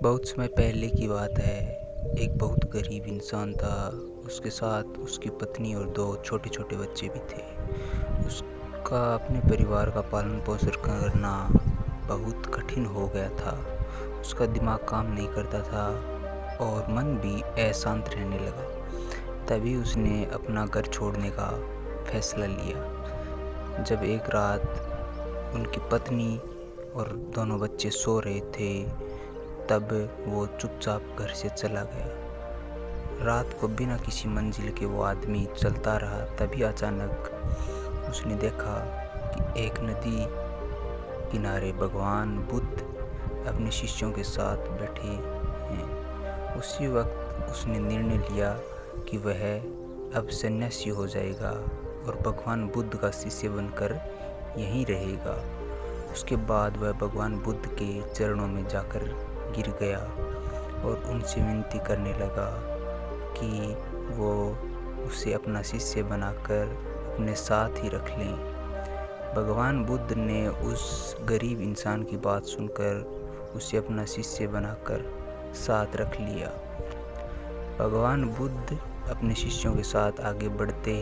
बहुत समय पहले की बात है। एक बहुत गरीब इंसान था। उसके साथ उसकी पत्नी और 2 छोटे-छोटे बच्चे भी थे। उसका अपने परिवार का पालन-पोषण करना बहुत कठिन हो गया था। उसका दिमाग काम नहीं करता था और मन भी अशांत रहने लगा। तभी उसने अपना घर छोड़ने का फैसला लिया। जब एक रात उनकी पत्नी और दोनों बच्चे सो रहे थे, तब वो चुपचाप घर से चला गया। रात को बिना किसी मंजिल के वो आदमी चलता रहा। तभी अचानक उसने देखा कि एक नदी किनारे भगवान बुद्ध अपने शिष्यों के साथ बैठे हैं। उसी वक्त उसने निर्णय लिया कि वह अब सन्यासी हो जाएगा और भगवान बुद्ध का शिष्य बनकर यहीं रहेगा। उसके बाद वह भगवान बुद्ध के चरणों में जाकर गिर गया और उनसे विनती करने लगा कि वो उसे अपना शिष्य बनाकर अपने साथ ही रख लें। भगवान बुद्ध ने उस गरीब इंसान की बात सुनकर उसे अपना शिष्य बनाकर साथ रख लिया। भगवान बुद्ध अपने शिष्यों के साथ आगे बढ़ते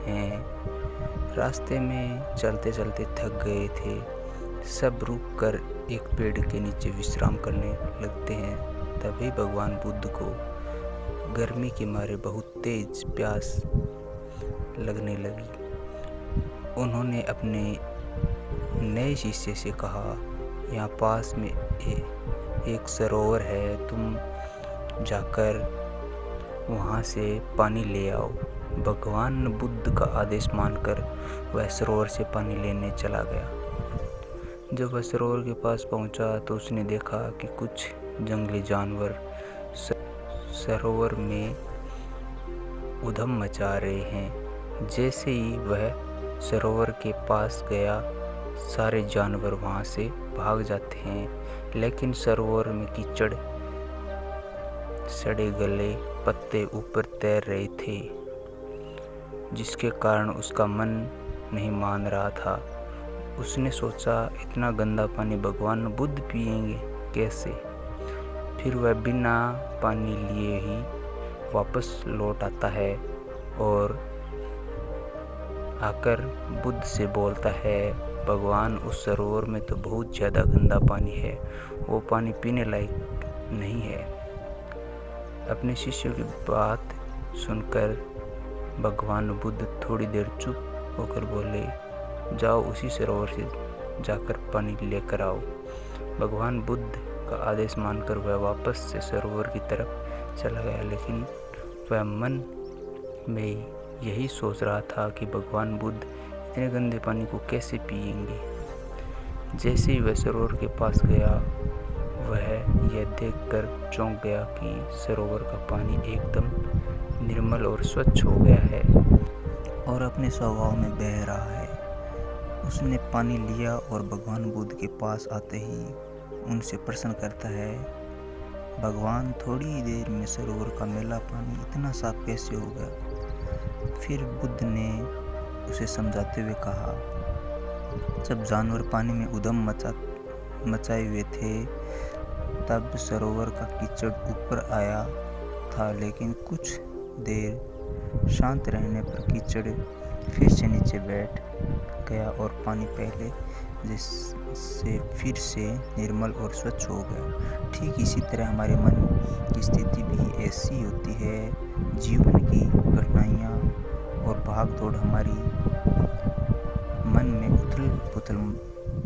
हैं। रास्ते में चलते चलते थक गए थे। सब रुककर एक पेड़ के नीचे विश्राम करने लगते हैं। तभी भगवान बुद्ध को गर्मी के मारे बहुत तेज प्यास लगने लगी। उन्होंने अपने नए शिष्य से कहा, यहाँ पास में एक सरोवर है, तुम जाकर वहाँ से पानी ले आओ। भगवान बुद्ध का आदेश मानकर वह सरोवर से पानी लेने चला गया। जब वह सरोवर के पास पहुंचा तो उसने देखा कि कुछ जंगली जानवर सरोवर में उधम मचा रहे हैं। जैसे ही वह सरोवर के पास गया, सारे जानवर वहां से भाग जाते हैं, लेकिन सरोवर में कीचड़, सड़े गले पत्ते ऊपर तैर रहे थे, जिसके कारण उसका मन नहीं मान रहा था। उसने सोचा, इतना गंदा पानी भगवान बुद्ध पिएंगे कैसे? फिर वह बिना पानी लिए ही वापस लौट आता है और आकर बुद्ध से बोलता है, भगवान उस सरोवर में तो बहुत ज़्यादा गंदा पानी है, वो पानी पीने लायक नहीं है। अपने शिष्यों की बात सुनकर भगवान बुद्ध थोड़ी देर चुप होकर बोले, जाओ उसी सरोवर से जाकर पानी लेकर आओ। भगवान बुद्ध का आदेश मानकर वह वापस से सरोवर की तरफ चला गया, लेकिन वह मन में यही सोच रहा था कि भगवान बुद्ध इतने गंदे पानी को कैसे पिएंगे। जैसे ही वह सरोवर के पास गया, वह यह देखकर चौंक गया कि सरोवर का पानी एकदम निर्मल और स्वच्छ हो गया है और अपने स्वभाव में बह रहा है। उसने पानी लिया और भगवान बुद्ध के पास आते ही उनसे प्रश्न करता है, भगवान थोड़ी ही देर में सरोवर का मैला पानी इतना साफ कैसे हो गया? फिर बुद्ध ने उसे समझाते हुए कहा, जब जानवर पानी में उधम मचाए हुए थे, तब सरोवर का कीचड़ ऊपर आया था, लेकिन कुछ देर शांत रहने पर कीचड़ फिर से नीचे बैठ गया और पानी पहले जैसे फिर से निर्मल और स्वच्छ हो गया। ठीक इसी तरह हमारे मन की स्थिति भी ऐसी होती है। जीवन की घटनाएं और भाग दौड़ हमारी मन में उथल पुथल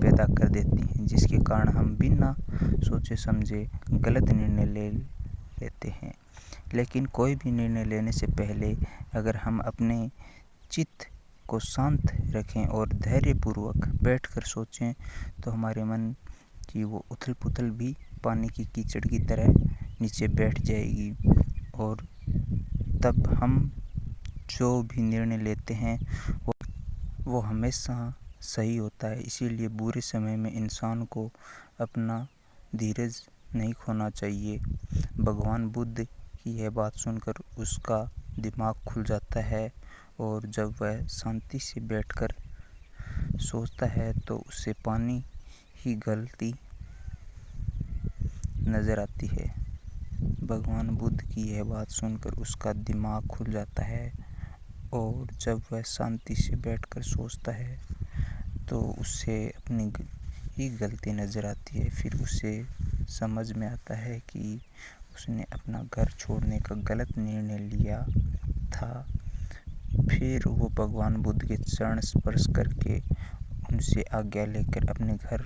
पैदा कर देती हैं, जिसके कारण हम बिना सोचे समझे गलत निर्णय ले लेते हैं। लेकिन कोई भी निर्णय लेने से पहले अगर हम अपने चित्त को शांत रखें और धैर्यपूर्वक बैठकर सोचें, तो हमारे मन की वो उथल पुथल भी पानी की कीचड़ की तरह नीचे बैठ जाएगी और तब हम जो भी निर्णय लेते हैं वो हमेशा सही होता है। इसीलिए बुरे समय में इंसान को अपना धीरज नहीं खोना चाहिए। भगवान बुद्ध की यह बात सुनकर उसका दिमाग खुल जाता है और जब वह शांति से बैठकर सोचता है तो उससे पानी की गलती नज़र आती है। भगवान बुद्ध की यह बात सुनकर उसका दिमाग खुल जाता है और जब वह शांति से बैठकर सोचता है तो उसे अपनी ही गलती नज़र आती है। फिर उसे समझ में आता है कि उसने अपना घर छोड़ने का गलत निर्णय लिया था। फिर वो भगवान बुद्ध के चरण स्पर्श करके उनसे आज्ञा लेकर अपने घर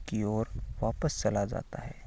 की ओर वापस चला जाता है।